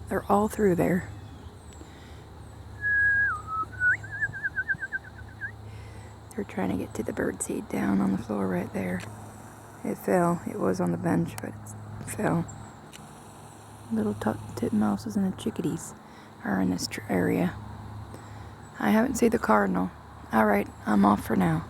They're all through there. They're trying to get to the birdseed down on the floor right there. It fell. It was on the bench, but it fell. Little tufted titmouses and the chickadees are in this area. I haven't seen the cardinal. Alright, I'm off for now.